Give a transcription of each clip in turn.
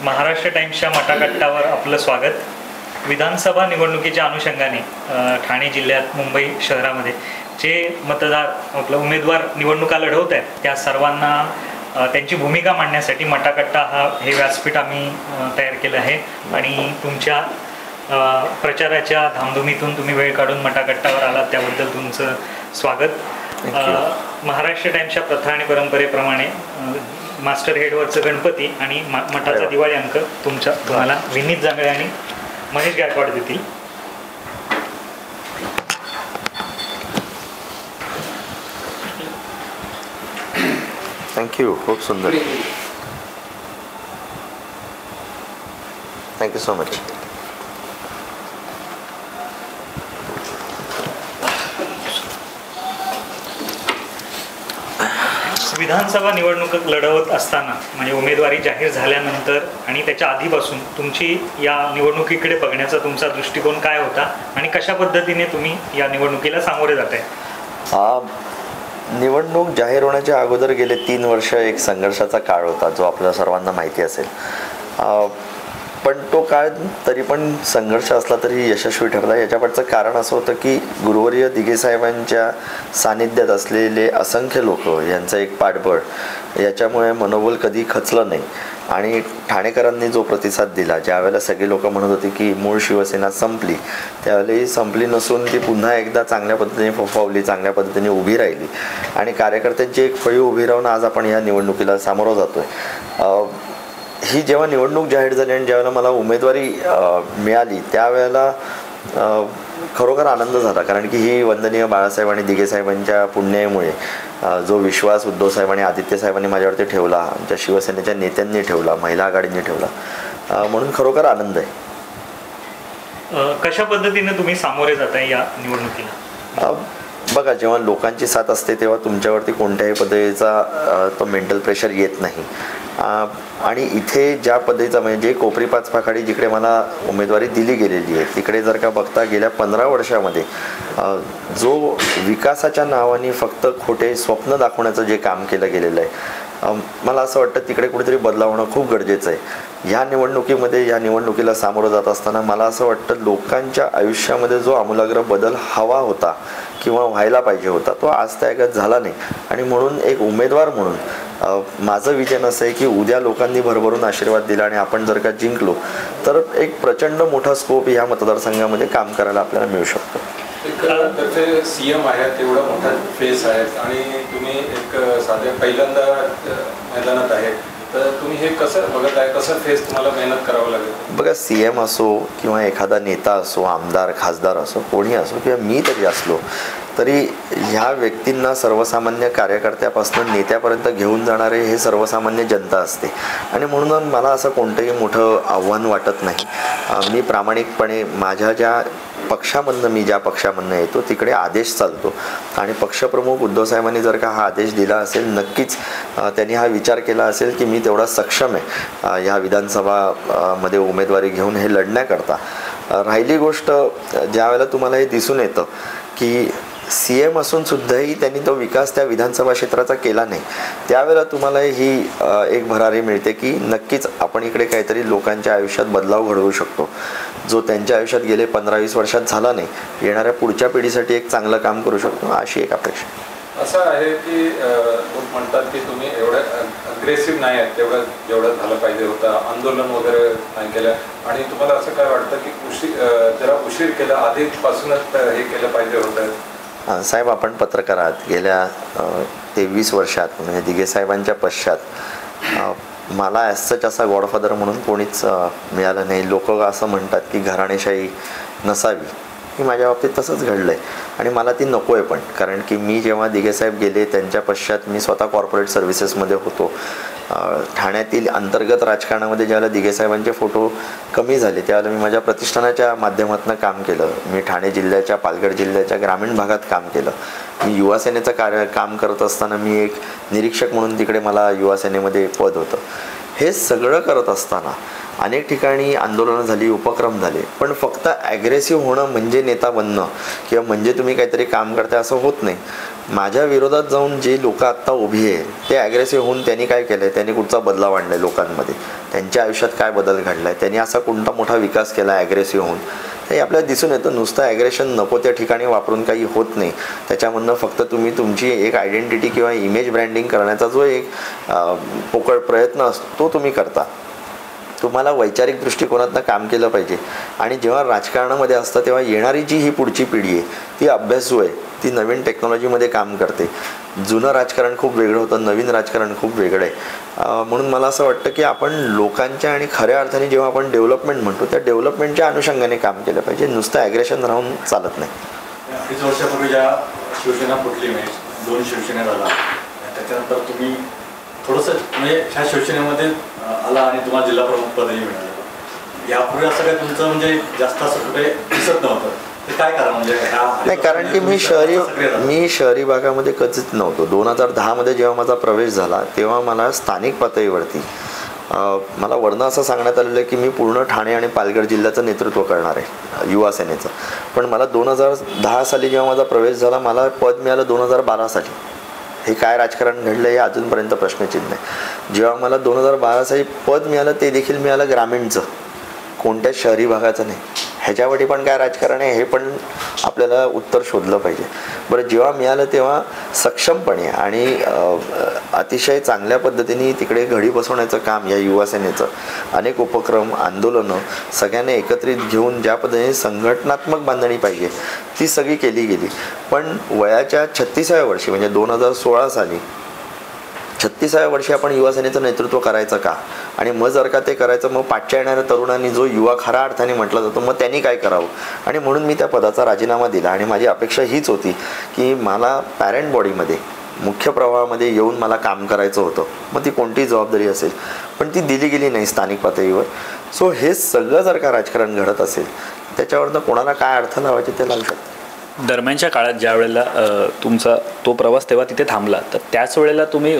महाराष्ट्र टाइम्सच्या मटाकट्टावर आपलं स्वागत. विधानसभा निवडणुकीच्या अनुषंगाने ठाणे जिल्ह्यात मुंबई शहरामध्ये जे मतदार आपलं उमेदवार निवडणुका लढवत आहेत त्या सर्वांना त्यांची भूमिका मांडण्यासाठी मटाकट्टा हे व्यासपीठ आम्ही तयार केलं आहे आणि तुमच्या प्रचाराच्या धामधुमीतून तुम्ही वेळ काढून मटाकट्टावर आलात त्याबद्दल तुमचं स्वागत. महाराष्ट्र टाइम्सच्या प्रथा आणि परंपरेप्रमाणे मास्टर हेडवरचं गणपती आणि मठाचा दिवाळी अंक तुम्हाला विनीत जांगळे आणि महेश गायकवाड देतील. थँक्यू. खूप सुंदर. Thank you so much. विधानसभा निवडणूक लढवत असताना म्हणजे उमेदवारी जाहीर झाल्यानंतर आणि त्याच्या आधीपासून तुमची या निवडणुकीकडे बघण्याचा तुमचा दृष्टिकोन काय होता आणि कशा पद्धतीने तुम्ही या निवडणुकीला सामोरे जात आहे? निवडणूक जाहीर होण्याच्या अगोदर गेले 3 वर्ष एक संघर्षाचा काळ होता जो आपल्या सर्वांना माहिती असेल. पण तो काळ तरी पण संघर्ष असला तरी यशस्वी ठरला. याच्यापाठचं कारण असं होतं की गुरुवर्य दिघे साहेबांच्या सानिध्यात असलेले असंख्य लोक यांचं एक पाठबळ याच्यामुळे मनोबल कधी खचलं नाही. आणि ठाणेकरांनी जो प्रतिसाद दिला, ज्या वेळेला सगळे लोक म्हणत होते की मूळ शिवसेना संपली, त्यावेळेला संपली नसून ती पुन्हा एकदा चांगल्या पद्धतीने फोफावली, चांगल्या पद्धतीने उभी राहिली आणि कार्यकर्त्यांची एक फळी उभी राहून आज आपण या निवडणुकीला सामोरं जातोय. ही जेव्हा निवडणूक जाहीर झाली आणि ज्यावेळेला मला उमेदवारी मिळाली त्यावेळेला खरोखर आनंद झाला. कारण की ही वंदनीय बाळासाहेब आणि दिघे साहेबांच्या पुण्यामुळे जो विश्वास उद्धव साहेब आणि आदित्य साहेबांनी माझ्यावरती ठेवला, आमच्या शिवसेनेच्या नेत्यांनी ठेवला, महिला आघाडीने ठेवला, म्हणून खरोखर आनंद आहे. कशा पद्धतीने तुम्ही सामोरे जाताय या निवडणुकीला? बघा, जेव्हा लोकांची साथ असते तेव्हा तुमच्यावरती कोणत्याही पद्धतीचा तो मेंटल प्रेशर येत नाही. आणि इथे ज्या पद्धतीचा म्हणजे जे कोपरी पाच पाखाडी जिकडे मला उमेदवारी दिली गेलेली आहे तिकडे जर का बघता गेल्या 15 वर्षामध्ये जो विकासाच्या नावाने फक्त खोटे स्वप्न दाखवण्याचं जे काम केलं गेलेलं आहे, मला असं वाटतं तिकडे कुठेतरी बदलाव होणं खूप गरजेचं आहे. ह्या निवडणुकीमध्ये या निवडणुकीला सामोरं जात असताना मला असं वाटतं लोकांच्या आयुष्यामध्ये जो आमूलाग्र बदल हवा होता किंवा व्हायला पाहिजे होता तो आज त्यागत झाला नाही. आणि म्हणून एक उमेदवार म्हणून माझं विजन असं आहे की उद्या लोकांनी भरभरून आशीर्वाद दिला आणि आपण जर का जिंकलो तर एक प्रचंड मोठा स्कोप या मतदारसंघामध्ये काम करायला आपल्याला मिळू शकतो. त्याचे सीएम आहेत, एवढा मोठा फेस आहेत आणि तुम्ही एक साध्या पहिल्यांदा मैदानात आहे, तर तुम्ही हे कसं बघत आहे? कसं फेस तुम्हाला मेहनत करावं लागेल? बघा, सीएम असो किंवा एखादा नेता असो, आमदार खासदार असो, कोणी असो किंवा मी तरी असलो तरी ह्या व्यक्तींना सर्वसामान्य कार्यकर्त्यापासून नेत्यापर्यंत घेऊन जाणारे हे सर्वसामान्य जनता असते. आणि म्हणून मला असं कोणतंही मोठं आव्हान वाटत नाही. मी प्रामाणिकपणे माझ्या ज्या पक्षामधनं मी ज्या पक्षामधनं येतो तिकडे आदेश चालतो आणि पक्षप्रमुख उद्धव साहेबांनी जर का हा आदेश दिला असेल, नक्कीच त्यांनी हा विचार केला असेल की मी तेवढा सक्षम आहे ह्या विधानसभामध्ये उमेदवारी घेऊन हे लढण्याकरता. राहिली गोष्ट, ज्या वेळेला तुम्हाला हे दिसून येतं की सीएम असून सुद्धाही त्यांनी तो विकास त्या विधानसभा क्षेत्राचा केला नाही, त्यावेळेला तुम्हाला ही एक भरारी मिळते की नक्कीच आपण इकडे काहीतरी लोकांच्या आयुष्यात बदलाव घडवू शकतो जो त्यांच्या आयुष्यात गेले 15-20 वर्षात झाला नाही. येणाऱ्या पुढच्या पिढीसाठी एक चांगलं काम करू शकतो अशी एक अपेक्षा. असं आहे की लोक म्हणतात की तुम्ही एवढं अग्रेसिव्ह नाही आहेत जेवढं झालं पाहिजे होतं, आंदोलन वगैरे नाही केलं आणि तुम्हाला असं काय वाटतं की जरा उशीर केला, आधीपासूनच हे केलं पाहिजे होतं? साहेब, आपण पत्रकार आहात. गेल्या 23 वर्षात म्हणजे दिघे साहेबांच्या पश्चात मला ॲज असा गॉडफादर म्हणून कोणीच मिळालं नाही. लोक असं म्हणतात की घराणेशाही नसावी, की माझ्या बाबतीत तसंच घडलं आहे आणि मला ती नको आहे. पण कारण की मी जेव्हा दिघे साहेब गेले त्यांच्या पश्चात मी स्वतः कॉर्पोरेट सर्व्हिसेसमध्ये होतो. ठाण्यातील अंतर्गत राजकारणामध्ये ज्यावेळेला दिघे साहेबांचे फोटो कमी झाले त्यावेळेला मी माझ्या प्रतिष्ठानाच्या माध्यमातून काम केलं. मी ठाणे जिल्ह्याच्या, पालघर जिल्ह्याच्या ग्रामीण भागात काम केलं. मी युवा सेनेचं काम करत असताना मी एक निरीक्षक म्हणून तिकडे मला युवा सेनेमध्ये पद होतं. हे सगळं करत असताना अनेक ठिकाणी आंदोलनं झाली, उपक्रम झाले, पण फक्त ॲग्रेसिव्ह होणं म्हणजे नेता बनणं किंवा म्हणजे तुम्ही काहीतरी काम करताय असं होत नाही. माझ्या विरोधात जाऊन जे लोक आत्ता उभी आहे ते ॲग्रेसिव्ह होऊन त्यांनी काय केलं आहे, त्यांनी कुठचा बदलाव आणला आहे लोकांमध्ये, त्यांच्या आयुष्यात काय बदल घडला आहे, त्यांनी असा कोणता मोठा विकास केला ॲग्रेसिव्ह होऊन, हे आपल्याला दिसून येतं. नुसतं ॲग्रेशन नको त्या ठिकाणी वापरून काही होत नाही. त्याच्यामधनं फक्त तुम्ही तुमची एक आयडेंटिटी किंवा इमेज ब्रँडिंग करण्याचा जो एक पोकळ प्रयत्न असतो तो तुम्ही करता. तुम्हाला वैचारिक दृष्टिकोनातनं काम केलं पाहिजे. आणि जेव्हा राजकारणामध्ये असतं तेव्हा येणारी जी ही पुढची पिढी आहे ती अभ्यासू आहे, ती नवीन टेक्नॉलॉजीमध्ये काम करते. जुनं राजकारण खूप वेगळं होतं, नवीन राजकारण खूप वेगळं आहे. म्हणून मला असं वाटतं की आपण लोकांच्या आणि खऱ्या अर्थाने जेव्हा आपण डेव्हलपमेंट म्हणतो त्या डेव्हलपमेंटच्या अनुषंगाने काम केलं पाहिजे, नुसतं ॲग्रेशन राहून चालत नाही. 30 वर्षापूर्वी ज्या शिवसेना फुटली, म्हणजे 2 शिवसेना झाला, त्याच्यानंतर तुम्ही थोडंसं म्हणजे ह्या शिवसेनेमध्ये आला आणि तुम्हाला जिल्हा प्रमुख पदही मिळालं. यापूर्वी असं काय तुमचं म्हणजे जास्त असं कुठे दिसत नव्हतं, ते काय कारण म्हणजे नाही? कारण की मी शहरी भागामध्ये कधीच नव्हतो. 2010मध्ये जेव्हा माझा प्रवेश झाला तेव्हा मला स्थानिक पातळीवरती मला वरनं असं सांगण्यात आलेलं आहे की मी पूर्ण ठाणे आणि पालघर जिल्ह्याचं नेतृत्व करणार आहे युवा सेनेचं. पण मला 2010 साली जेव्हा माझा प्रवेश झाला मला पद मिळालं 2012 साली. हे काय राजकारण घडलं हे अजूनपर्यंत प्रश्नचिन्ह आहे. जेव्हा मला 2012 साली पद मिळालं ते देखील मिळालं ग्रामीणचं, कोणत्याच शहरी भागाचं नाही. ह्याच्यावरती पण काय राजकारण आहे हे पण आपल्याला उत्तर शोधलं पाहिजे. बरं, जेव्हा मिळालं तेव्हा सक्षमपणे आणि अतिशय चांगल्या पद्धतीने तिकडे घडी बसवण्याचं काम या युवा सेनेचं, अनेक उपक्रम, आंदोलनं सगळ्यांना एकत्रित घेऊन ज्या पद्धतीने संघटनात्मक बांधणी पाहिजे ती सगळी केली गेली. पण वयाच्या 36व्या वर्षी म्हणजे 2016 साली 36व्या वर्षी आपण युवा सेनेचं नेतृत्व करायचं का? आणि मग जर का ते करायचं मग पाठच्या येणाऱ्या तरुणांनी जो युवा खऱ्या अर्थाने म्हटला जातो मग त्यांनी काय करावं? आणि म्हणून मी त्या पदाचा राजीनामा दिला. आणि माझी अपेक्षा हीच होती की मला पॅरेंट बॉडीमध्ये मुख्य प्रवाहामध्ये येऊन मला काम करायचं होतं, मग ती कोणतीही जबाबदारी असेल, पण ती दिली गेली नाही स्थानिक पातळीवर. सो हे सगळं जर का राजकारण घडत असेल त्याच्यावरनं कोणाला काय अर्थ लावायचे ते लावू शकतात. दरम्यानच्या काळात ज्या वेळेला तुमचा तो प्रवास तेव्हा तिथे थांबला, तर त्याच वेळेला तुम्ही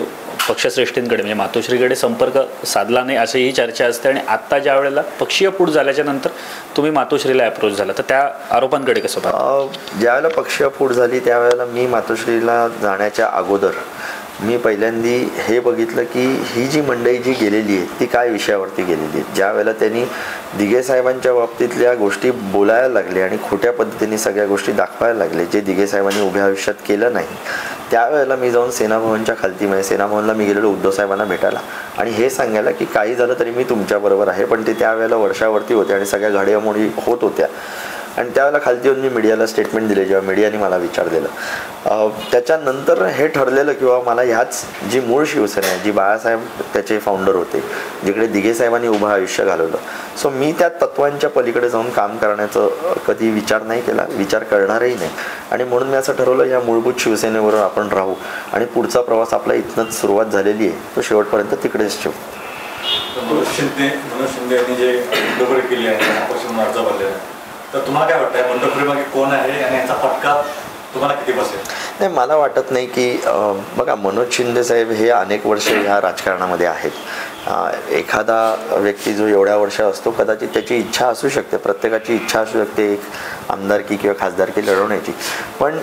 पक्षश्रेष्ठींकडे म्हणजे मातोश्रीकडे संपर्क साधला नाही अशी ही चर्चा असते. आणि आत्ता ज्या वेळेला पक्षीय फूट झाल्याच्या नंतर तुम्ही मातोश्रीला अप्रोच झाला, तर त्या आरोपांकडे कसं पाहता? ज्यावेळेला पक्षीय फूट झाली त्यावेळेला मी मातोश्रीला जाण्याच्या अगोदर मी पहिल्यांदी हे बघितलं की ही जी मंडळी जी गेलेली आहे ती काय विषयावरती गेलेली आहे. ज्या वेळेला त्यांनी दिघे साहेबांच्या बाबतीतल्या गोष्टी बोलायला लागले आणि खोट्या पद्धतीने सगळ्या गोष्टी दाखवायला लागले, जे दिघे साहेबांनी उभ्या आयुष्यात केलं नाही, त्यावेळेला मी जाऊन सेनाभवनच्या खालती म्हणजे सेनाभवनला मी गेलेलो उद्धव साहेबांना भेटायला आणि हे सांगायला की काही झालं तरी मी तुमच्याबरोबर आहे. पण ते त्यावेळेला वर्षावरती होते आणि सगळ्या घडामोडी होत होत्या. आणि त्यावेळेला खालती येऊन मी मीडियाला स्टेटमेंट दिले जेव्हा मीडियाने मला विचारलेलं. त्याच्यानंतर हे ठरलेलं किंवा मला ह्याच जी मूळ शिवसेना आहे, जी बाळासाहेब त्याचे फाउंडर होते, जिकडे दिघे साहेबांनी उभं आयुष्य घालवलं, सो मी त्या तत्वांच्या पलीकडे जाऊन काम करण्याचं कधी विचार नाही केला, विचार करणारही नाही. आणि म्हणून मी असं ठरवलं या मूलभूत शिवसेनेवर आपण राहू आणि पुढचा प्रवास आपला इथनंच सुरुवात झालेली आहे तो शेवटपर्यंत तिकडेच ठेवू. मनोज शिंदे यांनी जे बंडखोरी केली आहे अपक्ष अर्ज भरलेला, तर तुम्हाला काय वाटतं बंडखोरी मागे कोण आहे आणि याचा फटका तुम्हाला किती बसेल? नाही, मला वाटत नाही की बघा, मनोज शिंदे साहेब हे अनेक वर्ष ह्या राजकारणामध्ये आहेत. एखादा व्यक्ती जो एवढ्या वर्ष असतो कदाचित त्याची इच्छा असू शकते, प्रत्येकाची इच्छा असू शकते एक आमदारकी किंवा खासदारकी लढवण्याची. पण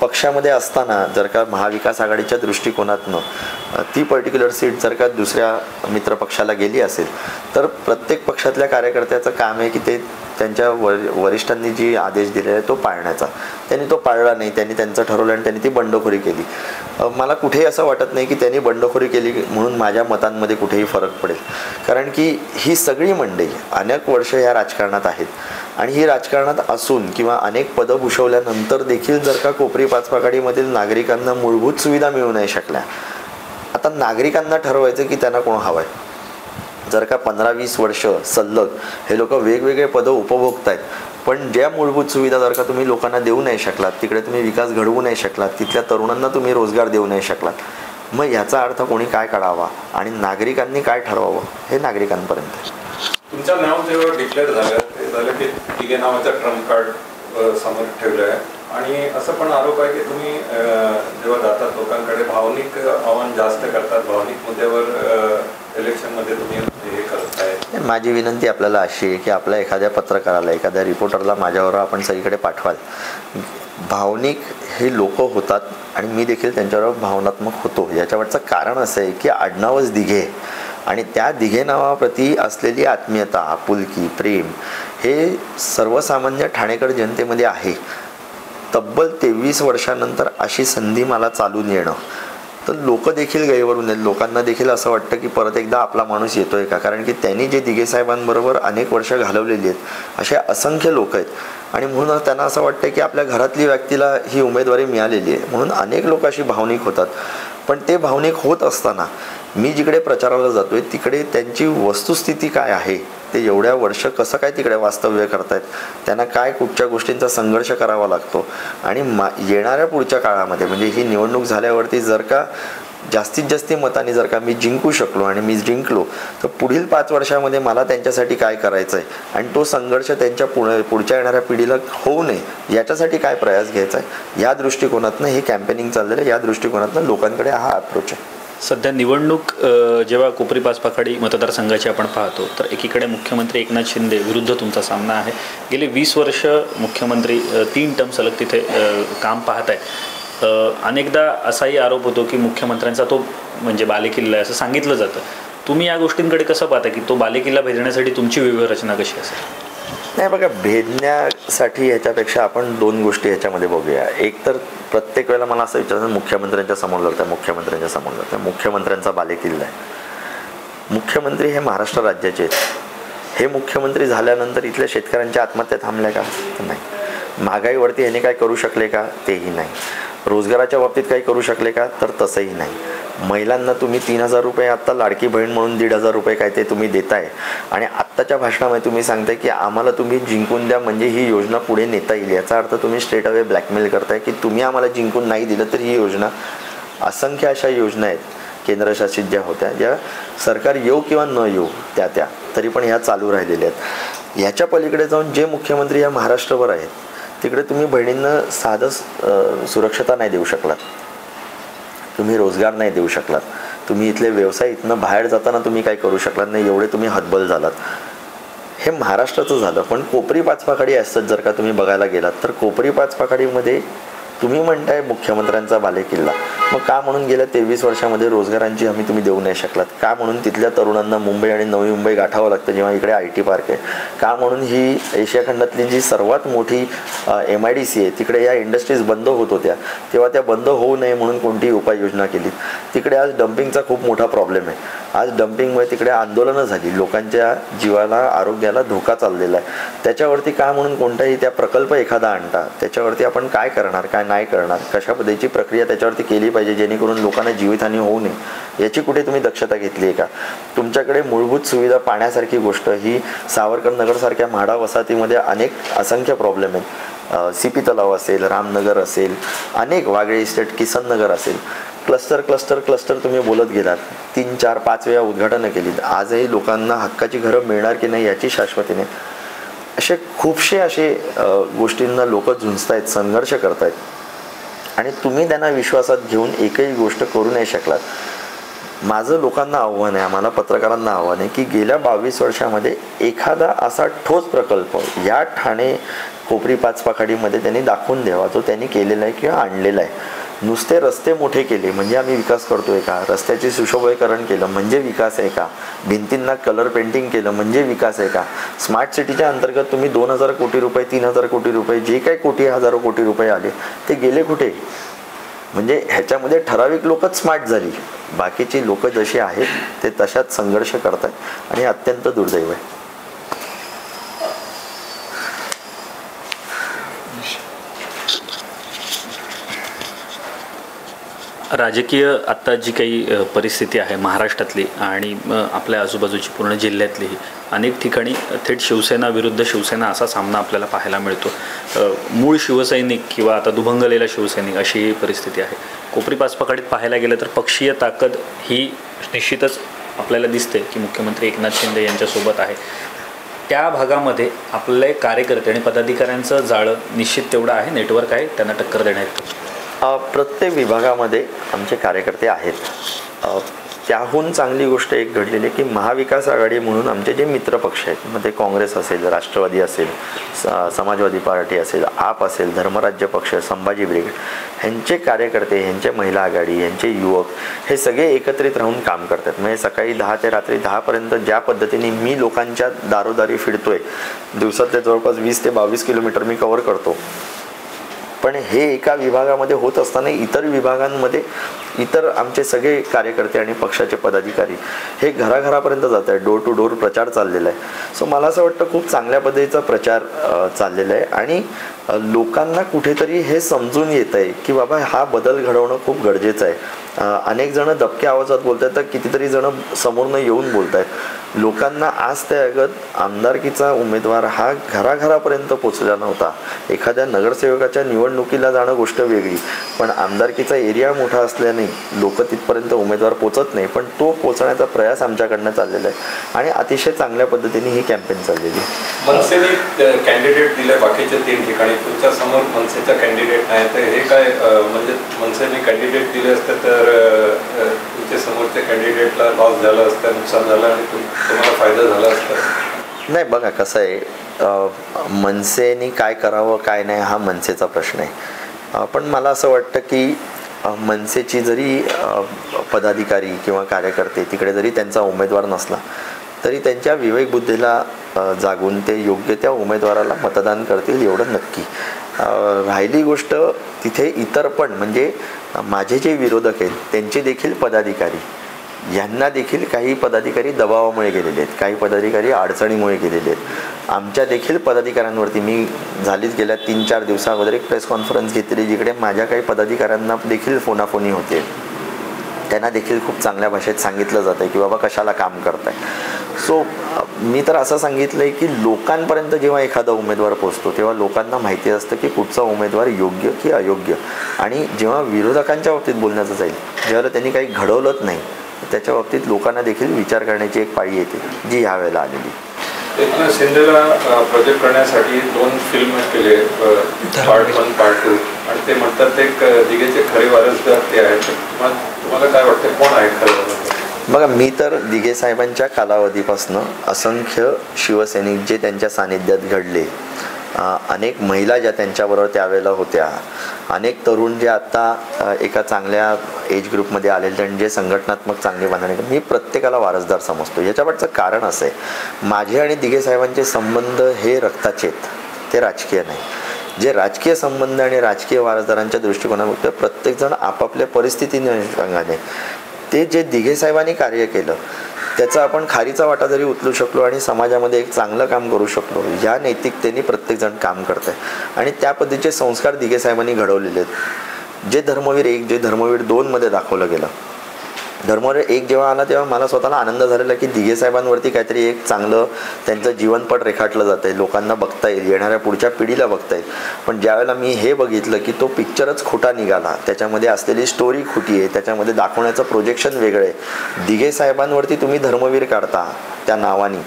पक्षामध्ये असताना जर का महाविकास आघाडीच्या दृष्टिकोनातनं ती पर्टिक्युलर सीट जर का दुसऱ्या मित्रपक्षाला गेली असेल तर प्रत्येक पक्षातल्या कार्यकर्त्याचं काम आहे की ते त्यांच्या वरिष्ठांनी जी आदेश दिलेला आहे तो पाळण्याचा. त्यांनी तो पाळला नाही, त्यांनी त्यांचं ठरवलं आणि त्यांनी ती बंडखोरी केली. मला कुठेही असं वाटत नाही की त्यांनी बंडखोरी केली म्हणून माझ्या मतांमध्ये कुठेही फरक पडेल. कारण की ही सगळी मंडळी अनेक वर्ष या राजकारणात आहेत आणि ही राजकारणात असून किंवा अनेक पदं भूषवल्यानंतर देखील जर का कोपरी पाचपाकाडीमधील नागरिकांना मूलभूत सुविधा मिळू नाही शकल्या, आता नागरिकांना ठरवायचं की त्यांना कोण हवं आहे. जर का 15-20 वर्ष सलग हे लोक वेगवेगळे पदं उपभोगतायत पण ज्या मूलभूत सुविधा जर का तुम्ही लोकांना देऊ नाही शकलात, तिकडे तुम्ही विकास घडवू नाही शकलात, तिथल्या तरुणांना तुम्ही रोजगार देऊ नाही शकलात, मग याचा अर्थ कोणी काय काढावा आणि नागरिकांनी काय ठरवावं हे नागरिकांपर्यंत. तुमचं नाव जेव्हा डिक्लेअर झालं ते झालं की तिघे नावाचं ट्रम्प कार्ड समोर ठेवलं आहे आणि असं पण आरोप आहे की तुम्ही जेव्हा जातात लोकांकडे भावनिक आव्हान जास्त करतात, भावनिक मुद्द्यावर इलेक्शनमध्ये तुम्ही हे करत आहे. माझी विनंती आपल्याला अशी आहे की आपल्या एखाद्या पत्रकाराला, एखाद्या रिपोर्टरला माझ्यावर आपण सगळीकडे पाठवाल. भावनिक हे लोक होतात आणि मी देखील त्यांच्यावर भावनात्मक होतो. याच्यावरचं कारण असं आहे की आडनावच दिघे आणि त्या दिघे नावाप्रती असलेली आत्मीयता, आपुलकी, प्रेम हे सर्वसामान्य ठाणेकर जनतेमध्ये आहे. तब्बल 23 वर्षानंतर अशी संधी मला चालून येणं, तर लोक देखील गैरवरून आहेत. लोकांना देखील असं वाटतं की परत एकदा आपला माणूस येतोय का, कारण की त्यांनी जे दिघे साहेबांबरोबर अनेक वर्ष घालवलेली आहेत असे असंख्य लोक आहेत आणि म्हणून त्यांना असं वाटतं की आपल्या घरातली व्यक्तीला ही उमेदवारी मिळालेली आहे. म्हणून अनेक लोक अशी भावनिक होतात. पण ते भावनिक होत असताना मी जिकडे प्रचाराला जातोय तिकडे त्यांची वस्तुस्थिती काय आहे, ते एवढ्या वर्ष कसं काय तिकडे वास्तव्य करतायत, त्यांना काय कुठच्या गोष्टींचा संघर्ष करावा लागतो आणि येणाऱ्या पुढच्या काळामध्ये म्हणजे ही निवडणूक झाल्यावरती जर का जास्तीत जास्त मतांनी जर का मी जिंकू शकलो आणि मी जिंकलो तर पुढील 5 वर्षामध्ये मला त्यांच्यासाठी काय करायचं आहे आणि तो संघर्ष त्यांच्या पुढच्या येणाऱ्या पिढीला होऊ नये याच्यासाठी काय प्रयास घ्यायचा आहे, या दृष्टिकोनातनं हे कॅम्पेनिंग चाललेलं आहे. या दृष्टिकोनातनं लोकांकडे हा अप्रोच आहे. सध्या निवडणूक जेव्हा कोपरी पाचपाखाडी मतदारसंघाची आपण पाहतो तर एकीकडे मुख्यमंत्री एकनाथ शिंदे विरुद्ध तुमचा सामना आहे. गेले 20 वर्ष मुख्यमंत्री 3 टर्म सलग तिथे काम पाहत आहे. अनेकदा असाही आरोप होतो की मुख्यमंत्र्यांचा तो म्हणजे बालेकिल्ला आहे असं सांगितलं जातं. तुम्ही या गोष्टींकडे कसं पाहता की तो बालेकिल्ला भेदण्यासाठी तुमची व्यूहरचना कशी असेल? नाही बघा, भेदण्यासाठी ह्याच्यापेक्षा आपण 2 गोष्टी ह्याच्यामध्ये बघूया. एक तर प्रत्येक वेळेला मला असं विचारतं मुख्यमंत्र्यांच्या समोर जातं, मुख्यमंत्र्यांच्या समोर जातं. मुख्यमंत्र्यांचा बालेकिल्ला आहे. मुख्यमंत्री हे महाराष्ट्र राज्याचे आहेत. हे मुख्यमंत्री झाल्यानंतर इथल्या शेतकऱ्यांच्या आत्महत्या थांबल्या का? नाही. महागाईवरती ह्याने काय करू शकले का? तेही नाही. रोजगाराच्या बाबतीत काही करू शकले का? तर तसंही नाही. महिलांना तुम्ही 3,000 रुपये आत्ता लाडकी बहीण म्हणून 1,500 रुपये काय ते तुम्ही देताय आणि आत्ताच्या भाषणामध्ये तुम्ही सांगताय की आम्हाला तुम्ही जिंकून द्या म्हणजे ही योजना पुढे नेता येईल. याचा अर्थ तुम्ही स्ट्रेट अवे ब्लॅकमेल करताय की तुम्ही आम्हाला जिंकून नाही दिलं तर ही योजना, असंख्य अशा योजना आहेत केंद्रशासित ज्या होत्या, ज्या सरकार येऊ किंवा न येऊ त्या तरी पण ह्या चालू राहिलेल्या आहेत. ह्याच्या पलीकडे जाऊन जे मुख्यमंत्री या महाराष्ट्रावर आहेत तिकडे तुम्ही बहिणींना साधं सुरक्षता नाही देऊ शकलात, तुम्ही रोजगार नाही देऊ शकलात, तुम्ही इथले व्यवसाय इथनं बाहेर जाताना तुम्ही काय करू शकलात नाही, एवढे तुम्ही हतबल झालात. हे महाराष्ट्राचं झालं. पण कोपरी पाचपाखाडी असतात जर का तुम्ही बघायला गेलात तर कोपरी पाचपाखाडीमध्ये तुम्ही म्हणताय मुख्यमंत्र्यांचा बालेकिल्ला, मग का म्हणून गेल्या 23 वर्षामध्ये रोजगारांची हमी तुम्ही देऊ नाही शकलात? का म्हणून तिथल्या तरुणांना मुंबई आणि नवी मुंबई गाठावं लागतं जेव्हा इकडे IT पार्क आहे? का म्हणून ही एशिया खंडातली जी सर्वात मोठी MIDC आहे तिकडे या इंडस्ट्रीज बंद होत होत्या तेव्हा त्या बंद होऊ नये म्हणून कोणतीही उपाययोजना केली? तिकडे आज डम्पिंगचा खूप मोठा प्रॉब्लेम आहे. आज डम्पिंगमुळे तिकडे आंदोलनं झाली, लोकांच्या जीवाला आरोग्याला धोका चाललेला आहे. त्याच्यावरती का म्हणून कोणताही त्या प्रकल्प एखादा आणता, त्याच्यावरती आपण काय करणार, काय नाही करणार, कशा पद्धतीची प्रक्रिया त्याच्यावरती केली पाहिजे जेणेकरून लोकांना जीवितहानी होऊ नये याची कुठे तुम्ही दक्षता घेतली आहे का? तुमच्याकडे मूलभूत सुविधा पाण्यासारखी गोष्ट ही सावरकर नगरसारख्या म्हाडा वसाहतीमध्ये अनेक असंख्य प्रॉब्लेम आहेत. CP तलाव असेल, रामनगर असेल, अनेक वागळे इस्टेट, किसन नगर असेल, क्लस्टर तुम्ही बोलत गेलात. 3, 4, 5 वेळा उद्घाटनं केलीत. आजही लोकांना हक्काची घरं मिळणार की नाही याची शाश्वती नाही. असे खूपसे असे गोष्टींना लोक झुंजतायत, संघर्ष करतायत आणि तुम्ही त्यांना विश्वासात घेऊन एकही गोष्ट करू नाही शकलात. माझं लोकांना आव्हान आहे, आम्हाला पत्रकारांना आव्हान आहे की गेल्या 22 वर्षामध्ये एखादा असा ठोस प्रकल्प या ठाणे कोपरी पाचपाखाडीमध्ये त्यांनी दाखवून द्यावा जो त्यांनी केलेला आहे किंवा आणलेला आहे. नुसते रस्ते मोठे केले म्हणजे आम्ही विकास करतोय का? रस्त्याचे सुशोभीकरण केलं म्हणजे विकास आहे का? भिंतींना कलर पेंटिंग केलं म्हणजे विकास आहे का? स्मार्ट सिटीच्या अंतर्गत तुम्ही 2,000 कोटी रुपये, 3,000 कोटी रुपये, जे काही कोटी हजारो कोटी रुपये आले ते गेले कुठे? म्हणजे ह्याच्यामध्ये ठराविक लोकच स्मार्ट झाली, बाकीची लोक जशी आहेत ते तशाच संघर्ष करतात आणि अत्यंत दुर्दैव आहे. राजकीय आत्ता जी काही परिस्थिती आहे महाराष्ट्रातली आणि आपल्या आजूबाजूची पूर्ण जिल्ह्यातलीही अनेक ठिकाणी थेट शिवसेना विरुद्ध शिवसेना असा सामना आपल्याला पाहायला मिळतो. मूळ शिवसैनिक किंवा आता दुभंगलेला शिवसैनिक अशी परिस्थिती आहे. कोपरी पाचपाखाडीत पाहायला गेलं तर पक्षीय ताकद ही निश्चितच आपल्याला दिसते की मुख्यमंत्री एकनाथ शिंदे यांच्यासोबत आहे. त्या भागामध्ये आपले कार्यकर्ते आणि पदाधिकाऱ्यांचं जाळं निश्चित तेवढं आहे, नेटवर्क आहे, त्यांना टक्कर देण्यात. प्रत्येक विभागामध्ये आमचे कार्यकर्ते आहेत. त्याहून चांगली गोष्ट एक घडलेली आहे की महाविकास आघाडी म्हणून आमचे जे मित्रपक्ष आहेत, मग ते काँग्रेस असेल, राष्ट्रवादी असेल, समाजवादी पार्टी असेल, आप असेल, धर्मराज्य पक्ष, संभाजी ब्रिगेड, ह्यांचे कार्यकर्ते, ह्यांचे महिला आघाडी, ह्यांचे युवक हे सगळे एकत्रित राहून काम करतात. म्हणजे सकाळी 10 ते रात्री 10पर्यंत ज्या पद्धतीने मी लोकांच्या दारोदारी फिरतोय, दिवसातले जवळपास 20 ते 22 किलोमीटर मी कव्हर करतो, पण हे एका विभागामध्ये होत असताना इतर विभागांमध्ये इतर आमचे सगळे कार्यकर्ते आणि पक्षाचे पदाधिकारी हे घराघरापर्यंत जात आहे. डोर टू डोर प्रचार चाललेला आहे. सो मला असं वाटतं खूप चांगल्या पद्धतीचा प्रचार चाललेला आहे आणि लोकांना कुठेतरी हे समजून येत आहे की बाबा हा बदल घडवणं खूप गरजेचं आहे. अनेक जण दबक्या आवाजात बोलत आहेत, तर कितीतरी जण समोरनं येऊन बोलत आहेत. लोकांना आज ते अगत आमदारकीचा उमेदवार हा घराघरापर्यंत पोचला नव्हता. एखाद्या नगरसेवकाच्या निवडणुकीला जाणं गोष्ट वेगळी, पण आमदारकीचा एरिया मोठा असल्याने लोक तिथपर्यंत उमेदवार पोचत नाही, पण तो पोचण्याचा प्रयास आमच्याकडनं चाललेला आहे आणि अतिशय चांगल्या पद्धतीने ही कॅम्पेन चाललेली आहे. मनसेने कॅन्डिडेट दिले बाकीच्या 3 ठिकाणी, तुमच्या समोर मनसेचा कॅन्डिडेट नाही, तर हे काय म्हणजे मनसेने कॅन्डिडेट दिले असते तर तुमच्या समोरच्या कॅन्डिडेटला लॉस झाला असतं, नुकसान झालं आणि तुम्हाला फायदा झाला असता? नाही, बघा कसं आहे, मनसेने काय करावं काय नाही हा मनसेचा प्रश्न आहे. पण मला असं वाटतं की मनसेची जरी पदाधिकारी किंवा कार्यकर्ते तिकडे जरी त्यांचा उमेदवार नसला तरी त्यांच्या विवेकबुद्धीला जागून ते योग्य त्या उमेदवाराला मतदान करतील एवढं नक्की. राहिली गोष्ट तिथे इतर पण म्हणजे माझे जे विरोधक आहेत त्यांचे देखील पदाधिकारी, यांना देखील काही पदाधिकारी दबावामुळे गेलेले आहेत, काही पदाधिकारी अडचणीमुळे गेलेले आहेत. आमच्या देखील पदाधिकाऱ्यांवरती मी झालीच गेल्या 3-4 दिवसाअगोदर एक प्रेस कॉन्फरन्स घेतली जिकडे माझ्या काही पदाधिकाऱ्यांना देखील फोनाफोनी होते. त्यांना देखील खूप चांगल्या भाषेत सांगितलं जातं की बाबा कशाला काम करताय. सो मी तर असं सांगितलं आहे की लोकांपर्यंत जेव्हा एखादा उमेदवार पोचतो तेव्हा लोकांना माहिती असतं की कुठचा उमेदवार योग्य की अयोग्य. आणि जेव्हा विरोधकांच्या बाबतीत बोलण्याचं जाईल, ज्यावेळेला त्यांनी काही घडवलंच नाही, त्याच्या बाबतीत लोकांना देखील विचार करण्याची एक पाळी येते जी यावेळेला आलेली. एकनाथ शिंदेला प्रोजेक्ट करण्यासाठी 2 फिल्म केले, पार्ट 1 पार्ट 2, आणि ते म्हणतात एक दिघेचे खरे वारसदार ते आहेत. तुम्हाला काय वाटतं कोण आहे खरं वारसदार? बघा, मी तर दिघे साहेबांच्या कालावधीपासनं असंख्य शिवसैनिक जे त्यांच्या सानिध्यात घडले, अनेक महिला ज्या त्यांच्याबरोबर त्यावेळेला होत्या, अनेक तरुण जे आत्ता एका चांगल्या एज ग्रुपमध्ये आलेले आणि जे संघटनात्मक चांगले बांधणे, मी प्रत्येकाला वारसदार समजतो. याच्यापाठचं कारण असं आहे, माझे आणि दिघे साहेबांचे संबंध हे रक्ताचे आहेत, ते राजकीय नाही. जे राजकीय संबंध आणि राजकीय वारसदारांच्या दृष्टिकोनामुळे प्रत्येकजण आपापल्या परिस्थितीने सांगाने ते जे दिघे साहेबांनी कार्य केलं त्याचा आपण खारीचा वाटा जरी उचलू शकलो आणि समाजामध्ये एक चांगलं काम करू शकलो, या नैतिकतेने प्रत्येकजण काम करत आहे. आणि त्या पद्धतीचे संस्कार दिघे साहेबांनी घडवलेले आहेत. जे धर्मवीर 1, जे धर्मवीर 2 मध्ये दाखवलं गेलं, धर्मवीर 1 जेव्हा आला तेव्हा मला स्वतःला आनंद झालेला की दिघे साहेबांवरती काहीतरी एक चांगलं त्यांचं जीवनपट रेखाटलं जातं आहे, लोकांना बघता येईल, येणाऱ्या पुढच्या पिढीला बघता येईल. पण ज्यावेळेला मी हे बघितलं की तो पिक्चरच खोटा निघाला, त्याच्यामध्ये असलेली स्टोरी खोटी आहे, त्याच्यामध्ये दाखवण्याचं प्रोजेक्शन वेगळं आहे. दिघे साहेबांवरती तुम्ही धर्मवीर काढता त्या नावाने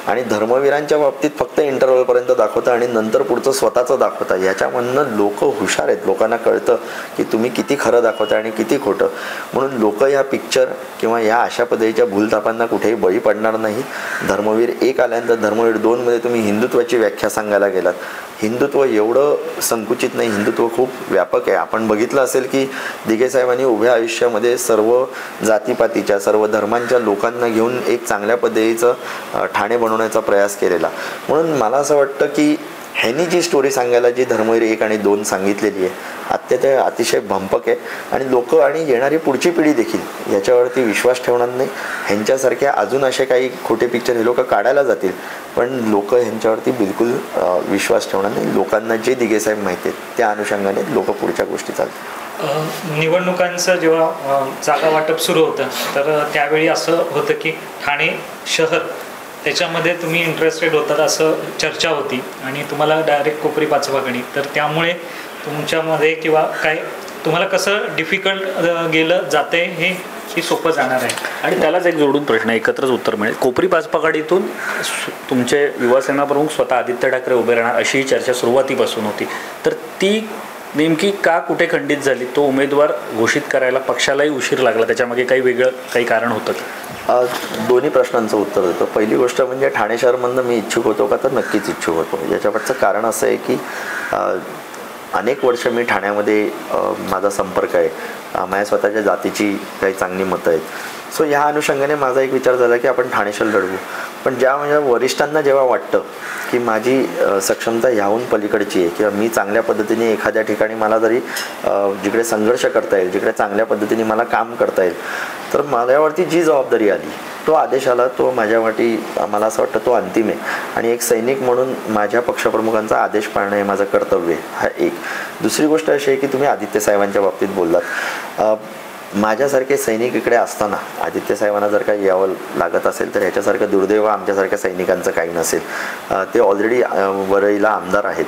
आणि धर्मवीरांच्या बाबतीत फक्त इंटरव्हलपर्यंत दाखवता आणि नंतर पुढचं स्वतःचं दाखवता. याच्यामधनं लोक हुशार आहेत, लोकांना कळतं की तुम्ही किती खरं दाखवता आणि किती खोटं. म्हणून लोक या पिक्चर किंवा या अशा पद्धतीच्या भूलथापांना कुठेही बळी पडणार नाही. धर्मवीर 1 आल्यानंतर धर्मवीर 2 मध्ये तुम्ही हिंदुत्वाची व्याख्या सांगायला गेलात. हिंदुत्व एवढं संकुचित नाही, हिंदुत्व खूप व्यापक आहे. आपण बघितलं असेल की दिघे साहेबांनी उभ्या आयुष्यामध्ये सर्व जातीपातीच्या, सर्व धर्मांच्या लोकांना घेऊन एक चांगल्या पद्धतीचं ठाणे बनवण्याचा प्रयास केलेला. म्हणून मला असं वाटतं की ह्यांनी जी स्टोरी सांगायला जी धर्मवीर 1 आणि 2 सांगितलेली आहे अतिशय भंपक आहे आणि लोक आणि येणारी पुढची पिढी देखील याच्यावरती विश्वास ठेवणार नाही. ह्यांच्यासारख्या अजून असे काही खोटे पिक्चर हे लोक काढायला जातील, पण लोक ह्यांच्यावरती बिलकुल विश्वास ठेवणार नाही. लोकांना जे दिघे साहेब माहिती आहेत त्या अनुषंगाने लोक पुढच्या गोष्टी चालतात. निवडणुकांचं जेव्हा जागा वाटप सुरू होतं तर त्यावेळी असं होतं की ठाणे शहर त्याच्यामध्ये तुम्ही इंटरेस्टेड होतात असं चर्चा होती आणि तुम्हाला डायरेक्ट कोपरी पाचवागणी, तर त्यामुळे तुमच्यामध्ये किंवा काय तुम्हाला कसं डिफिकल्ट गेलं जाते हे सोपं जाणार आहे. आणि त्यालाच एक जोडून प्रश्न एकत्रच उत्तर मिळेल. कोपरी पाचपागाडीतून तुमचे युवासेना प्रमुख स्वतः आदित्य ठाकरे उभे राहणार अशी चर्चा सुरुवातीपासून होती, तर ती नेमकी का कुठे खंडित झाली? तो उमेदवार घोषित करायला पक्षालाही उशीर लागला, त्याच्यामागे काही वेगळं काही कारण होतं का? दोन्ही प्रश्नांचं उत्तर देतो. पहिली गोष्ट म्हणजे ठाणे शहरमधनं मी इच्छुक होतो का, तर नक्कीच इच्छुक होतो. याच्याकडचं कारण असं आहे की अनेक वर्ष मी ठाण्यामध्ये माझा संपर्क आहे, माझ्या स्वतःच्या जातीची काही चांगली मतं आहेत. सो ह्या अनुषंगाने माझा एक विचार झाला की आपण ठाणे शहर लढवू. पण ज्या माझ्या वरिष्ठांना जेव्हा वाटतं की माझी सक्षमता ह्याहून पलीकडची आहे किंवा मी चांगल्या पद्धतीने एखाद्या ठिकाणी मला जरी जिकडे संघर्ष करता येईल, जिकडे चांगल्या पद्धतीने मला काम करता येईल, तर माझ्यावरती जी जबाबदारी आली, तो आदेश आला, तो माझ्यावरती मला असं वाटतं तो अंतिम आहे. आणि एक सैनिक म्हणून माझ्या पक्षप्रमुखांचा आदेश पाळणं हे माझं कर्तव्य आहे. हा एक. दुसरी गोष्ट अशी आहे की तुम्ही आदित्य साहेबांच्या बाबतीत बोललात. माझ्यासारखे सैनिक इकडे असताना आदित्य साहेबांना जर काही यावं लागत असेल तर ह्याच्यासारखं दुर्दैव आमच्यासारख्या सैनिकांचं काही नसेल. ते ऑलरेडी वरईला आमदार आहेत.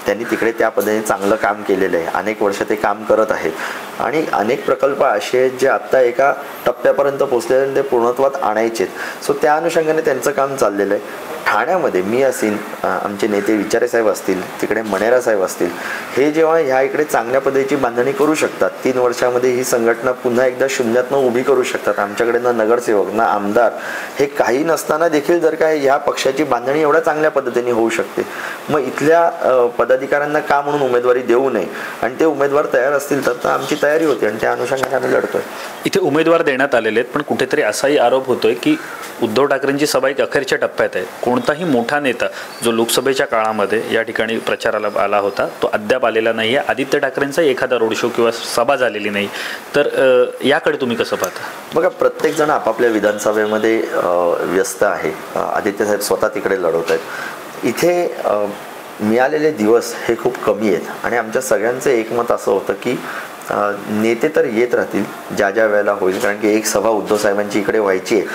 त्यांनी तिकडे त्या पद्धतीने चांगलं काम केलेलं आहे. अनेक वर्ष ते काम करत आहेत आणि अनेक प्रकल्प असे आहेत जे आत्ता एका टप्प्यापर्यंत पोचलेले आणि ते पूर्णत्वात आणायचे आहेत. सो त्या अनुषंगाने त्यांचं काम चाललेलं आहे. ठाण्यामध्ये मी असेल, आमचे नेते विचारे साहेब असतील, तिकडे मणेरा साहेब असतील, हे जेव्हा ह्या इकडे चांगल्या पद्धतीची बांधणी करू शकतात, 3 वर्षामध्ये ही संघटना पुन्हा एकदा शून्यातनं उभी करू शकतात. आमच्याकडे ना नगरसेवक ना आमदार हे काही नसताना देखील जर काय ह्या पक्षाची बांधणी एवढ्या चांगल्या पद्धतीने होऊ शकते, मग इथल्या पदाधिकाऱ्यांना का म्हणून उमेदवारी देऊ नये? आणि ते उमेदवार तयार असतील तर आमची तयारी होती आणि त्या अनुषंगाने आम्ही लढतोय. इथे उमेदवार देण्यात आलेले आहेत, पण कुठेतरी असाही आरोप होतोय की उद्धव ठाकरेंची सभा एक अखेरच्या टप्प्यात आहे. कोणताही मोठा नेता जो लोकसभेच्या काळामध्ये या ठिकाणी प्रचाराला आला होता तो अद्याप आलेला नाही आहे. आदित्य ठाकरेंचा एखादा रोड शो किंवा सभा झालेली नाही, तर याकडे तुम्ही कसं पाहता? बघा, प्रत्येकजण आपापल्या विधानसभेमध्ये व्यस्त आहे. आदित्य साहेब स्वतः तिकडे लढवत आहेत. इथे मिळालेले दिवस हे खूप कमी आहेत आणि आमच्या सगळ्यांचं एकमत असं होतं की नेते तर येत राहतील ज्या ज्या वेळेला होईल, कारण की एक सभा उद्धव साहेबांची इकडे व्हायची आहे.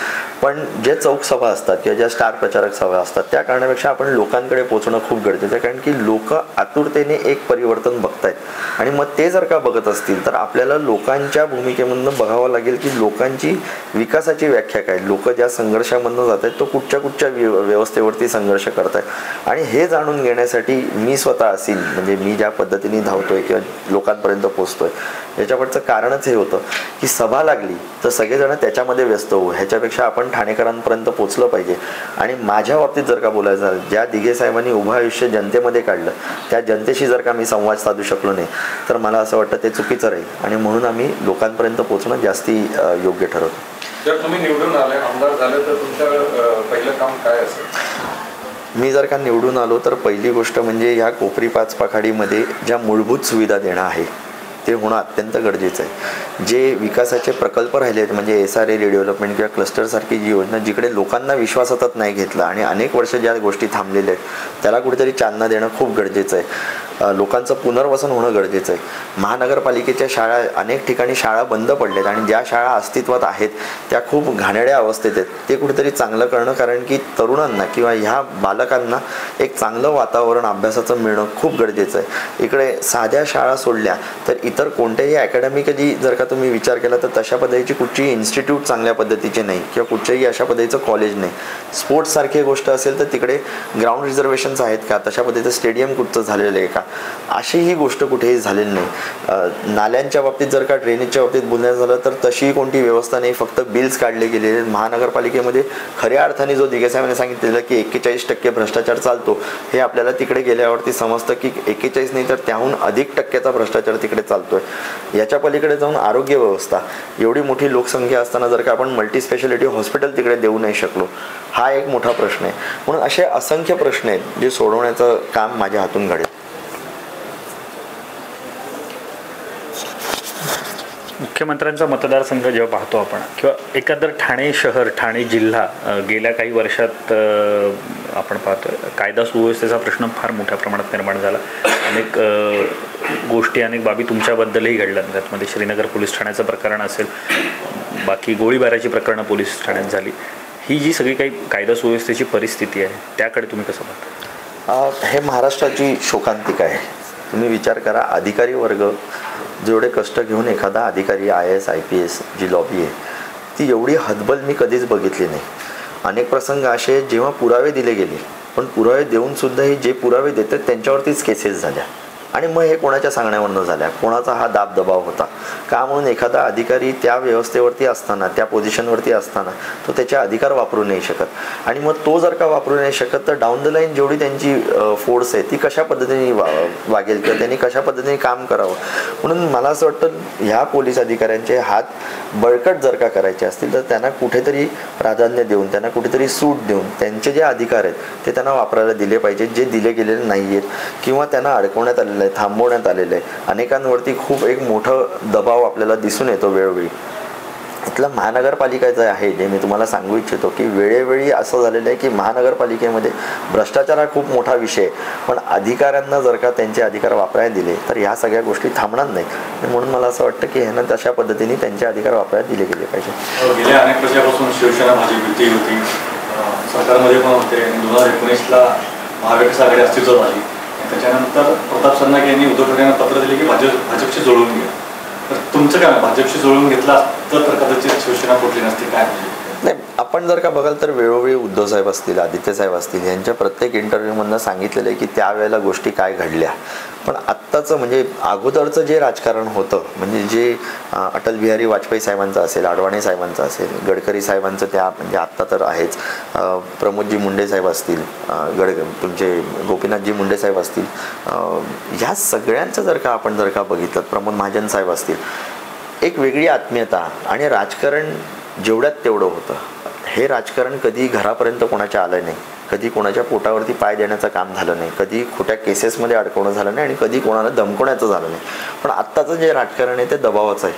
पण जे चौक सभा असतात किंवा ज्या स्टार प्रचारक सभा असतात त्या कारणापेक्षा आपण लोकांकडे पोहोचणं खूप गरजेचं आहे. कारण की लोक आतुरतेने एक परिवर्तन बघतायत आणि मग ते जर का बघत असतील तर आपल्याला लोकांच्या भूमिकेमधून बघावं लागेल की लोकांची विकासाची व्याख्या काय, लोक ज्या संघर्षामधून जात आहेत तो कुठच्या व्यवस्थेवरती संघर्ष करत आहेत. आणि हे जाणून घेण्यासाठी मी स्वतः असेल, म्हणजे मी ज्या पद्धतीने धावतोय किंवा लोकांपर्यंत पोहोचतोय, याच्याकडचं कारणच हे होतं की सभा लागली तर सगळेजण त्याच्यामध्ये व्यस्त होऊ, ह्याच्यापेक्षा आपण ठाणेकरांपर्यंत पोचलं पाहिजे. आणि माझ्या बाबतीत जर का बोलायचं झालं, ज्या दिघे साहेबांनी उभं आयुष्य जनतेमध्ये काढलं त्या जनतेशी जर का मी संवाद साधू शकलो नाही तर मला असं वाटतं ते चुकीचं राहील. आणि म्हणून आम्ही लोकांपर्यंत पोचणं जास्ती योग्य ठरवतो. जर तुम्ही निवडून आले, आमदार झाले, तर तुमचं पहिलं काम काय असेल? मी जर का निवडून आलो तर पहिली गोष्ट म्हणजे ह्या कोपरी पाचपाखाडीमध्ये ज्या मूलभूत सुविधा देणं आहे ते होणं अत्यंत गरजेचं आहे. जे विकासाचे प्रकल्प राहिले आहेत, म्हणजे SRA रिडेव्हलपमेंट किंवा क्लस्टरसारखी जी योजना जिकडे लोकांना विश्वासात नाही घेतला आणि अनेक वर्ष ज्या गोष्टी थांबलेल्या आहेत त्याला कुठेतरी चालना देणं खूप गरजेचं आहे. लोकांचं पुनर्वसन होणं गरजेचं आहे. महानगरपालिकेच्या शाळा, अनेक ठिकाणी शाळा बंद पडल्यात आणि ज्या शाळा अस्तित्वात आहेत त्या खूप घाणेरड्या अवस्थेत आहेत, ते कुठेतरी चांगलं करणं, कारण की तरुणांना किंवा ह्या बालकांना एक चांगलं वातावरण अभ्यासाचं मिळणं खूप गरजेचं आहे. इकडे साध्या शाळा सोडल्या तर इतर कोणत्याही अकॅडमिकली जर का तुम्ही विचार केला तर तशा पद्धतीची कुठची इन्स्टिट्यूट चांगल्या पद्धतीचे नाही किंवा कुठच्याही अशा पद्धतीचं कॉलेज नाही. स्पोर्ट्ससारखी गोष्ट असेल तर तिकडे ग्राउंड रिझर्वेशन्स आहेत का, तशा पद्धतीचं स्टेडियम कुठचं झालेलं आहे का, अशी ही गोष्ट कुठेही झालेली नाही. नाल्यांच्या बाबतीत जर का ड्रेनेजच्या बाबतीत बोलण्याचं झालं तर तशीही कोणती व्यवस्था नाही, फक्त बिल्स काढले गेलेले. महानगरपालिकेमध्ये खऱ्या अर्थाने जो दिघे साहेबांनी सांगितलेलं की 41% भ्रष्टाचार चालतो, हे आपल्याला तिकडे गेल्यावरती समजतं की 41 नाही तर त्याहून अधिक टक्क्याचा भ्रष्टाचार तिकडे चालतोय. याच्या पलीकडे जाऊन आरोग्य व्यवस्था, एवढी मोठी लोकसंख्या असताना जर का आपण मल्टी स्पेशालिटी हॉस्पिटल तिकडे देऊ नाही शकलो, हा एक मोठा प्रश्न आहे. म्हणून असे असंख्य प्रश्न आहेत जे सोडवण्याचं काम माझ्या हातून घडेल. मुख्यमंत्र्यांचा मतदारसंघ जेव्हा पाहतो आपण किंवा एकंदर ठाणे शहर, ठाणे जिल्हा, गेल्या काही वर्षात आपण पाहतोय कायदा सुव्यवस्थेचा प्रश्न फार मोठ्या प्रमाणात निर्माण झाला. अनेक गोष्टी, अनेक बाबी तुमच्याबद्दलही घडल्या. त्यामध्ये श्रीनगर पोलीस ठाण्याचं प्रकरण असेल, बाकी गोळीबाराची प्रकरणं पोलीस ठाण्यात झाली. ही जी सगळी काही कायदा सुव्यवस्थेची परिस्थिती आहे त्याकडे तुम्ही कसं पाहता? हे महाराष्ट्राची शोकांतिका आहे. तुम्ही विचार करा, अधिकारी वर्ग जेवढे कष्ट घेऊन एखादा अधिकारी IAS IPS जी लॉबी आहे ती एवढी हतबल मी कधीच बघितली नाही. अनेक प्रसंग असे जेव्हा पुरावे दिले गेले, पण पुरावे देऊन सुद्धा हे जे पुरावे देतात त्यांच्यावरतीच केसेस झाल्या आणि मग हे कोणाच्या सांगण्यावरनं झाल्या, कोणाचा हा दाबदबाव होता का, म्हणून एखादा अधिकारी त्या व्यवस्थेवरती असताना, त्या पोझिशनवरती असताना तो त्याचे अधिकार वापरू नाही शकत. आणि मग तो जर का वापरू नाही शकत तर डाऊन द लाईन जेवढी त्यांची फोर्स आहे ती कशा पद्धतीने वागेल किंवा त्यांनी कशा पद्धतीने काम करावं. म्हणून मला असं वाटतं ह्या पोलीस अधिकाऱ्यांचे हात बळकट जर का करायचे असतील तर त्यांना कुठेतरी प्राधान्य देऊन, त्यांना कुठेतरी सूट देऊन त्यांचे जे अधिकार आहेत ते त्यांना वापरायला दिले पाहिजेत, जे दिले गेलेले नाही आहेत किंवा त्यांना अडकवण्यात आलेलं आहे, थांबवण्यात आलेलं आहे. अनेकांवरती खूप एक मोठं दबाव आपल्याला दिसून येतो वेळोवेळी. इथलं महानगरपालिकेचं आहे जे मी तुम्हाला सांगू इच्छितो की वेळोवेळी असं झालेलं आहे की महानगरपालिकेमध्ये भ्रष्टाचार हा खूप मोठा विषय, पण अधिकाऱ्यांना जर का त्यांचे अधिकार वापरायला दिले तर ह्या सगळ्या गोष्टी थांबणार नाही. म्हणून मला असं वाटतं की ह्यांना तशा पद्धतीने त्यांचे अधिकार वापरायला दिले गेले पाहिजे. गेल्या अनेक वर्षापासून शिवसेना भाजप युती होती, सरकारमध्ये पण होते. 2019ला महाविकास आघाडी अस्तित्वात आली. त्याच्यानंतर प्रताप सरनाईक यांनी उद्धव ठाकरेंना पत्र दिले की भाजपशी जोडून घ्या. तर तुमचं काय, भाजपशी जोडून घेतला असतं तर कदाचित शिवसेना फुटली नसती काय? नाही, आपण जर का बघाल तर वेळोवेळी उद्धव साहेब असतील, आदित्य साहेब असतील, यांच्या प्रत्येक इंटरव्ह्यूमधनं सांगितलेलं आहे की त्यावेळेला गोष्टी काय घडल्या. पण आत्ताचं म्हणजे अगोदरचं जे राजकारण होतं, म्हणजे जे अटल बिहारी वाजपेयी साहेबांचं असेल, अडवाणी साहेबांचं असेल, गडकरी साहेबांचं त्या म्हणजे आत्ता तर आहेच, प्रमोदजी मुंडे साहेब असतील, तुमचे गोपीनाथजी मुंडे साहेब असतील, ह्या सगळ्यांचं जर का आपण जर का बघितलं, प्रमोद महाजन साहेब असतील, एक वेगळी आत्मीयता आणि राजकारण जेवढ्यात तेवढं होतं. हे राजकारण कधी घरापर्यंत कोणाच्या आलं नाही, कधी कोणाच्या पोटावरती पाय देण्याचं काम झालं नाही, कधी खोट्या केसेसमध्ये अडकवणं झालं नाही आणि कधी कोणाला धमकवण्याचं झालं नाही. पण आत्ताचं जे राजकारण आहे ते दबावाचं आहे,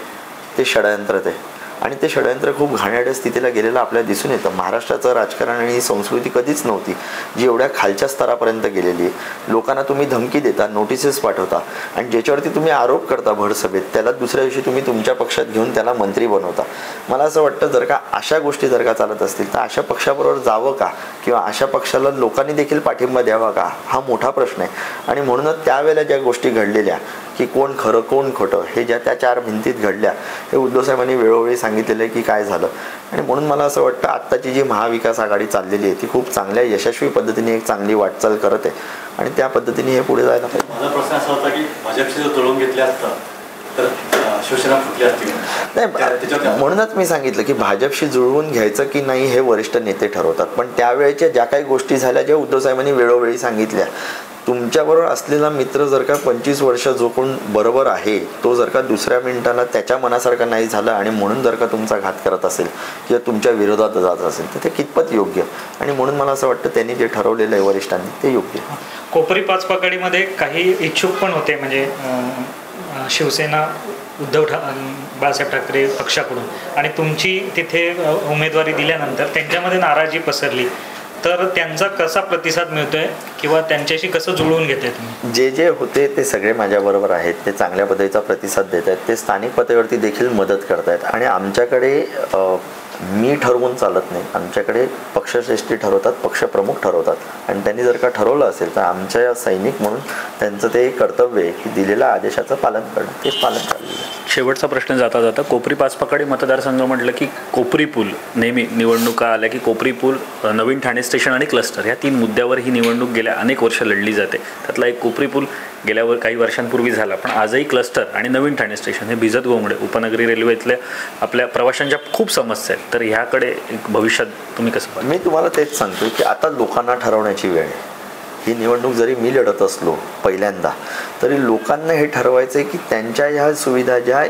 ते षडयंत्राचं आहे आणि ते षडयंत्र खूप घाणेरड्या स्थितीला गेलेलं आपल्याला दिसून येतं. महाराष्ट्राचं राजकारण आणि ही संस्कृती कधीच नव्हती जी एवढ्या खालच्या स्तरापर्यंत गेलेली आहे. लोकांना तुम्ही धमकी देता, नोटिसेस पाठवता आणि ज्याच्यावरती तुम्ही आरोप करता भरसभेत, त्याला दुसऱ्या दिवशी तुम्ही तुमच्या पक्षात घेऊन त्याला मंत्री बनवता. मला असं वाटतं जर का अशा गोष्टी जर का चालत असतील तर अशा पक्षाबरोबर जावं का किंवा अशा पक्षाला लोकांनी देखील पाठिंबा द्यावा का, हा मोठा प्रश्न आहे. आणि म्हणूनच त्यावेळेला ज्या गोष्टी घडलेल्या की कोण खरं कोण खोटं हे ज्या त्या चार भिंतीत घडल्या, हे उद्धव साहेबांनी वेळोवेळी सांगितलेलं आहे की काय झालं. आणि म्हणून मला असं वाटतं आत्ताची जी महाविकास आघाडी चाललेली आहे ती खूप चांगल्या यशस्वी पद्धतीने एक चांगली वाटचाल करत आहे आणि त्या पद्धतीने हे पुढे जायला पाहिजे. माझा प्रश्न असा होता की भाजपशी जर जुळवून घेतले असतं तर शिवसेना फुटली असती नाही. म्हणूनच मी सांगितलं की भाजपशी जुळवून घ्यायचं की नाही हे वरिष्ठ नेते ठरवतात. पण त्यावेळेच्या ज्या काही गोष्टी झाल्या ज्या उद्धव साहेबांनी वेळोवेळी सांगितल्या, तुमच्याबरोबर असलेला मित्र जर का 25 वर्ष जो कोण बरोबर आहे तो जर का दुसऱ्या मिनिटाला त्याच्या मनासारखं नाही झालं आणि म्हणून जर का तुमचा घात करत असेल किंवा तुमच्या विरोधात जात असेल तर ते कितपत योग्य. आणि म्हणून मला असं वाटतं त्यांनी जे ठरवलेलं आहे वरिष्ठांनी ते योग्य. कोपरी पाचपाकडीमध्ये काही इच्छुक पण होते, म्हणजे शिवसेना बाळासाहेब ठाकरे पक्षाकडून, आणि तुमची तिथे उमेदवारी दिल्यानंतर त्यांच्यामध्ये नाराजी पसरली. तर त्यांचा कसा प्रतिसाद मिळतोय किंवा त्यांच्याशी कसं जुळवून घेताय तुम्ही? जे जे होते ते सगळे माझ्याबरोबर आहेत, ते चांगल्या पद्धतीचा प्रतिसाद देत आहेत, ते स्थानिक पातळीवरती देखील मदत करत आहेत. आणि आमच्याकडे मी ठरवून चालत नाही, आमच्याकडे पक्षश्रेष्ठी ठरवतात, पक्षप्रमुख ठरवतात. आणि त्यांनी जर का ठरवलं असेल तर आमच्या सैनिक म्हणून त्यांचं ते कर्तव्य आहे की दिलेल्या आदेशाचं पालन करणं, तेच पालन चाललेलं आहे. शेवटचा प्रश्न जाता जाता, कोपरी पाचपाकाडी मतदारसंघ म्हटलं की कोपरी पूल, नेहमी निवडणुका आल्या की कोपरी पूल, नवीन ठाणे स्टेशन आणि क्लस्टर, ह्या 3 मुद्द्यावर ही निवडणूक गेल्या अनेक वर्ष लढली जाते. त्यातला एक कोपरी पूल गेल्यावर काही वर्षांपूर्वी झाला, पण आजही क्लस्टर आणि नवीन ठाणे स्टेशन हे भिजत घोंगडे उपनगरी रेल्वेतल्या आपल्या प्रवाशांच्या खूप समस्या आहेत. तर ह्याकडे भविष्यात तुम्ही कसं पाहता? मी तुम्हाला तेच सांगतो की आता लोकांना ठरवण्याची वेळ आहे. ही निवडणूक जरी मी लढत असलो पहिल्यांदा तरी लोकांना हे ठरवायचं आहे की त्यांच्या ह्या सुविधा ज्या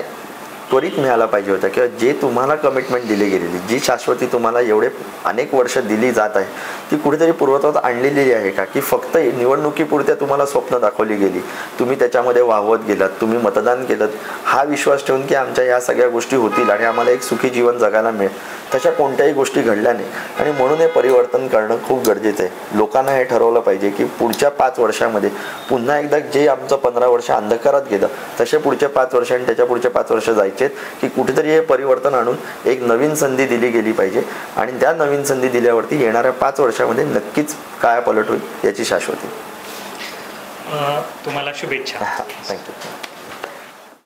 त्वरित मिळायला पाहिजे होत्या किंवा जे तुम्हाला कमिटमेंट दिली गेलेली, जी शाश्वती तुम्हाला एवढे अनेक वर्ष दिली जात आहे ती कुठेतरी पूर्वत्वात आणलेली आहे का, की फक्त निवडणुकीपुरत्या तुम्हाला स्वप्न दाखवली गेली, तुम्ही त्याच्यामध्ये वाहवत गेलात, तुम्ही मतदान केलं, हा विश्वास ठेवून की आमच्या या सगळ्या गोष्टी होतील आणि आम्हाला एक सुखी जीवन जगायला मिळेल, तशा कोणत्याही गोष्टी घडल्या नाही. आणि म्हणून हे परिवर्तन करणं खूप गरजेचं आहे. लोकांना हे ठरवलं पाहिजे की पुढच्या 5 वर्षामध्ये पुन्हा एकदा जे आमचं 15 वर्ष अंधकारात गेलं तसे पुढच्या 5 वर्ष आणि त्याच्या पुढच्या 5 वर्ष जायचे की कुठेतरी हे परिवर्तन आणून एक नवीन संधी दिली गेली पाहिजे. आणि त्या नवीन संधी दिल्यावरती येणाऱ्या 5 वर्षामध्ये नक्कीच कायापालट होईल याची शाश्वती. तुम्हाला शुभेच्छा. थँक्यू.